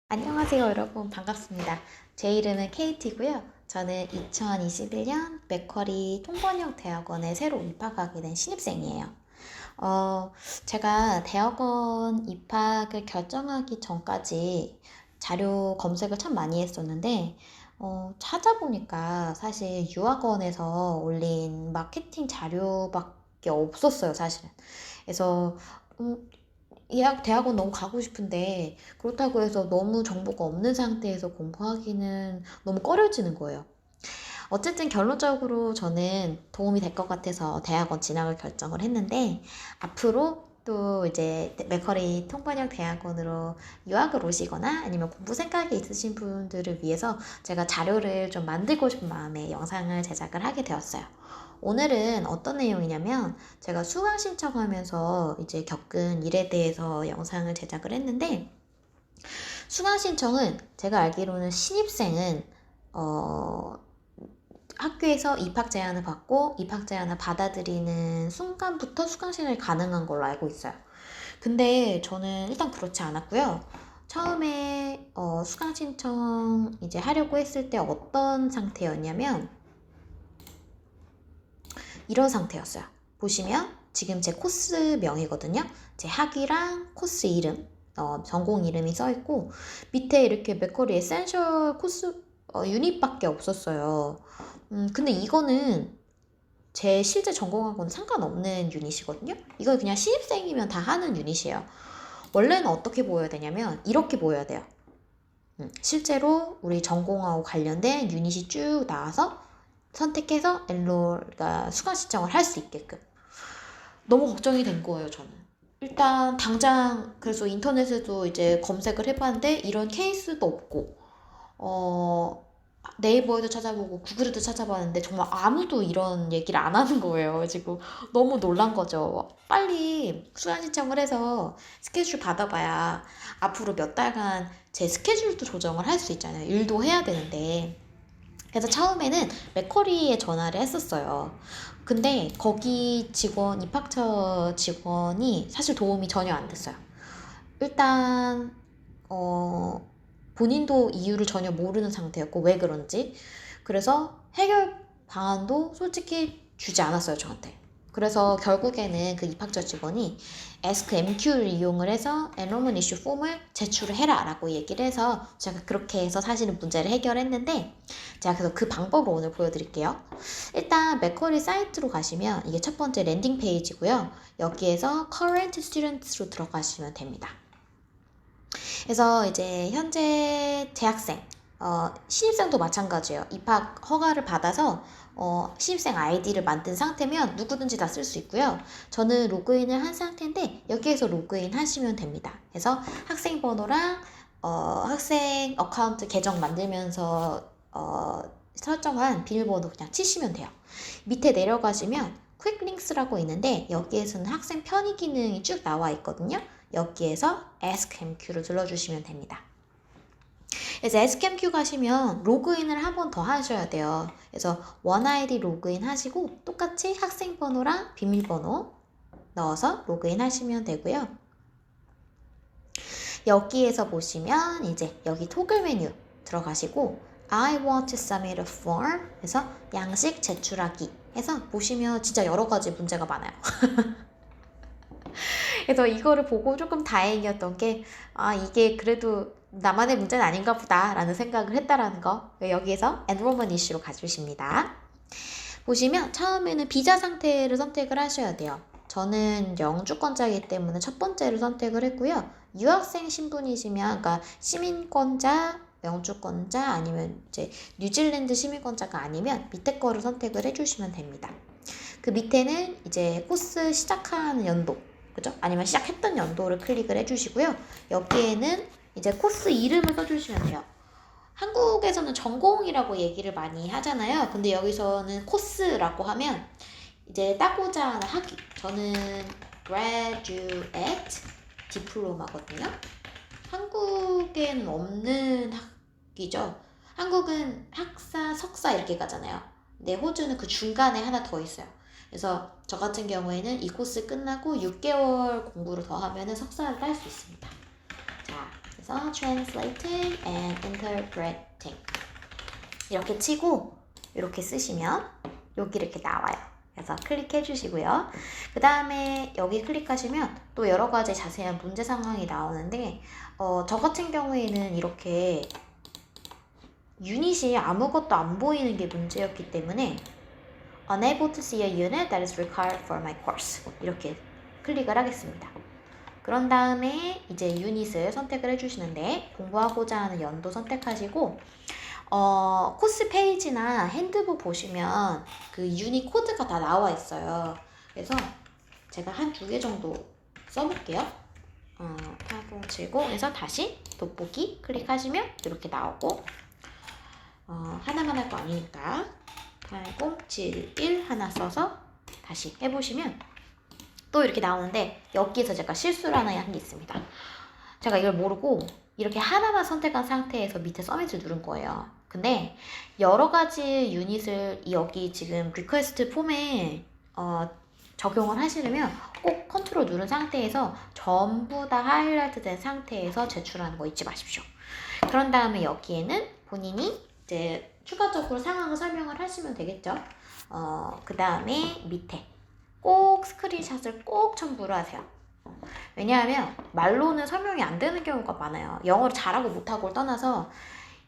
안녕하세요 여러분, 반갑습니다. 제 이름은 케이티고요. 저는 2021년 맥쿼리 통번역 대학원에 새로 입학하게 된 신입생이에요. 어, 제가 대학원 입학을 결정하기 전까지 자료 검색을 참 많이 했었는데, 찾아보니까 사실 유학원에서 올린 마케팅 자료밖에 없었어요, 사실은. 그래서 대학원 너무 가고 싶은데 그렇다고 해서 너무 정보가 없는 상태에서 공부하기는 너무 꺼려지는 거예요. 어쨌든 결론적으로 저는 도움이 될 것 같아서 대학원 진학을 결정을 했는데, 앞으로 또 이제 맥쿼리 통번역 대학원으로 유학을 오시거나 아니면 공부 생각이 있으신 분들을 위해서 제가 자료를 좀 만들고 싶은 마음에 영상을 제작을 하게 되었어요. 오늘은 어떤 내용이냐면, 제가 수강 신청하면서 이제 겪은 일에 대해서 영상을 제작을 했는데, 수강 신청은 제가 알기로는 신입생은 학교에서 입학 제안을 받고 입학 제안을 받아들이는 순간부터 수강 신청이 가능한 걸로 알고 있어요. 근데 저는 일단 그렇지 않았고요. 처음에 수강 신청 이제 하려고 했을 때 어떤 상태였냐면 이런 상태였어요. 보시면 지금 제 코스명이거든요. 제 학위랑 코스 이름, 전공 이름이 써있고, 밑에 이렇게 맥쿼리 에센셜 코스 유닛밖에 없었어요. 근데 이거는 제 실제 전공하고는 상관없는 유닛이거든요. 이거 그냥 신입생이면 다 하는 유닛이에요. 원래는 어떻게 보여야 되냐면 이렇게 보여야 돼요. 실제로 우리 전공하고 관련된 유닛이 쭉 나와서 선택해서 그러니까 수강 신청을 할 수 있게끔. 너무 걱정이 된 거예요, 저는. 일단 당장 그래서 인터넷에도 이제 검색을 해봤는데 이런 케이스도 없고, 어, 네이버에도 찾아보고 구글에도 찾아봤는데 정말 아무도 이런 얘기를 안 하는 거예요. 지금 너무 놀란 거죠. 빨리 수강 신청을 해서 스케줄 받아봐야 앞으로 몇 달간 제 스케줄도 조정을 할 수 있잖아요. 일도 해야 되는데. 그래서 처음에는 맥쿼리에 전화를 했었어요. 근데 거기 입학처 직원이 사실 도움이 전혀 안 됐어요. 일단 어, 본인도 이유를 전혀 모르는 상태였고 왜 그런지. 그래서 해결 방안도 솔직히 주지 않았어요, 저한테. 그래서 결국에는 그 입학처 직원이 Ask MQ를 이용을 해서 Enrollment Issue 폼을 제출을 해라 라고 얘기를 해서 제가 그렇게 해서 사실은 문제를 해결했는데, 제가 그래서 그 방법을 오늘 보여드릴게요. 일단 맥쿼리 사이트로 가시면 이게 첫 번째 랜딩 페이지고요. 여기에서 Current Students로 들어가시면 됩니다. 그래서 이제 현재 재학생, 신입생도 마찬가지예요. 입학 허가를 받아서 신입생 아이디를 만든 상태면 누구든지 다 쓸 수 있고요. 저는 로그인을 한 상태인데 여기에서 로그인 하시면 됩니다. 그래서 학생 번호랑 학생 어카운트 계정 만들면서 설정한 비밀번호 그냥 치시면 돼요. 밑에 내려가시면 퀵 링크스라고 있는데 여기에서는 학생 편의 기능이 쭉 나와 있거든요. 여기에서 Ask MQ를 눌러주시면 됩니다. 그래서 Ask MQ 가시면 로그인을 한 번 더 하셔야 돼요. 그래서 원 아이디 로그인 하시고 똑같이 학생 번호랑 비밀번호 넣어서 로그인 하시면 되고요. 여기에서 보시면 이제 여기 토글 메뉴 들어가시고 I want to submit a form 해서 양식 제출하기 해서 보시면 진짜 여러 가지 문제가 많아요. 그래서 이거를 보고 조금 다행이었던 게, 이게 그래도 나만의 문제는 아닌가 보다 라는 생각을 했다라는 거. 여기에서 enrollment issue로 가주십니다. 보시면 처음에는 비자 상태를 선택을 하셔야 돼요. 저는 영주권자이기 때문에 첫 번째를 선택을 했고요. 유학생 신분이시면, 그러니까 시민권자, 영주권자 아니면 이제 뉴질랜드 시민권자가 아니면 밑에 거를 선택을 해주시면 됩니다. 그 밑에는 이제 코스 시작하는 연도, 그죠? 아니면 시작했던 연도를 클릭을 해주시고요. 여기에는 이제 코스 이름을 써주시면 돼요. 한국에서는 전공이라고 얘기를 많이 하잖아요. 근데 여기서는 코스라고 하면 이제 따고자 하는 학위. 저는 graduate diploma거든요. 한국에는 없는 학위죠. 한국은 학사, 석사 이렇게 가잖아요. 근데 호주는 그 중간에 하나 더 있어요. 그래서 저 같은 경우에는 이 코스 끝나고 6개월 공부를 더 하면 석사를 딸 수 있습니다. 자, 그래서 translating and interpreting 이렇게 치고 이렇게 쓰시면 여기 이렇게 나와요. 그래서 클릭해 주시고요. 그 다음에 여기 클릭하시면 또 여러 가지 자세한 문제 상황이 나오는데 저 같은 경우에는 이렇게 유닛이 아무것도 안 보이는 게 문제였기 때문에 Unable to see a unit that is required for my course 이렇게 클릭을 하겠습니다. 그런 다음에 이제 유닛을 선택을 해주시는데 공부하고자 하는 연도 선택하시고 코스 페이지나 핸드북 보시면 그 유닛 코드가 다 나와 있어요. 그래서 제가 한 2개 정도 써볼게요. 8070 해서 다시 돋보기 클릭하시면 이렇게 나오고 하나만 할 거 아니니까 8071 하나 써서 다시 해보시면 또 이렇게 나오는데 여기에서 제가 실수를 하나 한 게 있습니다. 제가 이걸 모르고 이렇게 하나만 선택한 상태에서 밑에 서밋을 누른 거예요. 근데 여러 가지 유닛을 여기 지금 리퀘스트 폼에 적용을 하시려면 꼭 컨트롤 누른 상태에서 전부 다 하이라이트 된 상태에서 제출하는 거 잊지 마십시오. 그런 다음에 여기에는 본인이 이제 추가적으로 상황을 설명을 하시면 되겠죠. 그 다음에 밑에 꼭 스크린샷을 꼭 첨부를 하세요. 왜냐하면 말로는 설명이 안 되는 경우가 많아요. 영어를 잘하고 못하고를 떠나서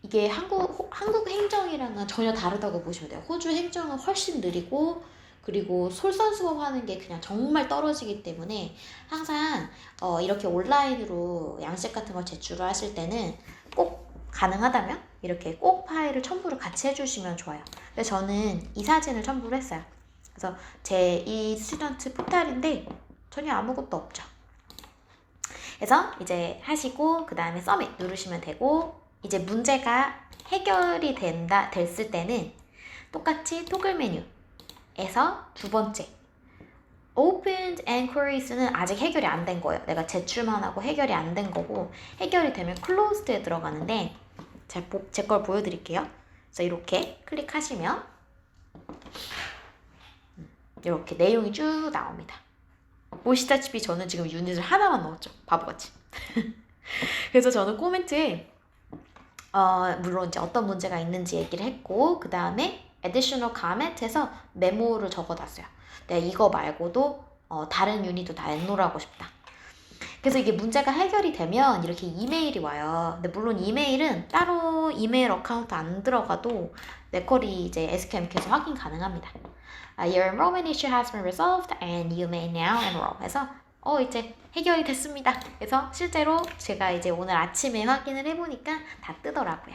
이게 한국 행정이랑은 전혀 다르다고 보시면 돼요. 호주 행정은 훨씬 느리고 그리고 솔선수범하는 게 그냥 정말 떨어지기 때문에 항상 이렇게 온라인으로 양식 같은 걸 제출을 하실 때는 꼭 가능하다면 이렇게 꼭 파일을 첨부를 같이 해주시면 좋아요. 그래서 저는 이 사진을 첨부를 했어요. 그래서 제 이 스튜던트 포탈인데 전혀 아무것도 없죠. 그래서 이제 하시고 그 다음에 서밋 누르시면 되고 이제 문제가 해결이 됐을 때는 똑같이 토글 메뉴에서 두 번째 Opened Enquiries는 아직 해결이 안 된 거예요. 내가 제출만 하고 해결이 안 된 거고 해결이 되면 Closed에 들어가는데 제 걸 보여드릴게요. 그래서 이렇게 클릭하시면 이렇게 내용이 쭉 나옵니다. 보시다시피 저는 지금 유닛을 하나만 넣었죠. 바보같이. 그래서 저는 코멘트에 물론 이제 어떤 문제가 있는지 얘기를 했고 그 다음에 additional comment 해서 메모를 적어놨어요. 내가 이거 말고도 다른 유닛도 다 엔롤하고 싶다. 그래서 이게 문제가 해결이 되면 이렇게 이메일이 와요. 근데 물론 이메일은 따로 이메일 어카운트 안 들어가도 네퀄이 이제 SQMQ에서 확인 가능합니다. Your enrollment issue has been resolved and you may now enroll. 해서 이제 해결이 됐습니다. 그래서 실제로 제가 이제 오늘 아침에 확인을 해보니까 다 뜨더라고요.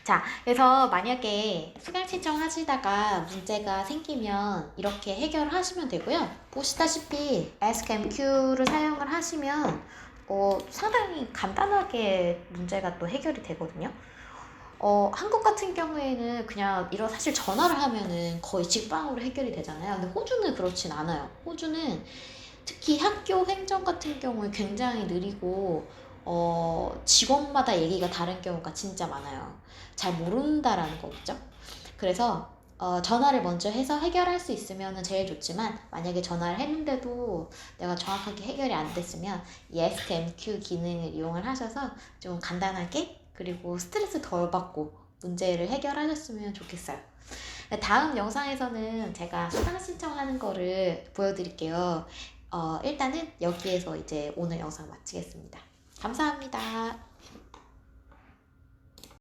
자, 그래서 만약에 수강 신청하시다가 문제가 생기면 이렇게 해결하시면 되고요. 보시다시피 SQMQ를 사용을 하시면 상당히 간단하게 문제가 또 해결이 되거든요. 한국 같은 경우에는 그냥 사실 전화를 하면은 거의 직방으로 해결이 되잖아요. 근데 호주는 그렇진 않아요. 호주는 특히 학교 행정 같은 경우에 굉장히 느리고 직원마다 얘기가 다른 경우가 진짜 많아요. 잘 모른다라는 거겠죠. 그래서 전화를 먼저 해서 해결할 수 있으면 제일 좋지만 만약에 전화를 했는데도 내가 정확하게 해결이 안 됐으면 이 SQMQ 기능을 이용을 하셔서 좀 간단하게 그리고 스트레스 덜 받고 문제를 해결하셨으면 좋겠어요. 다음 영상에서는 제가 수강 신청하는 거를 보여드릴게요. 일단은 여기에서 이제 오늘 영상 마치겠습니다. 감사합니다.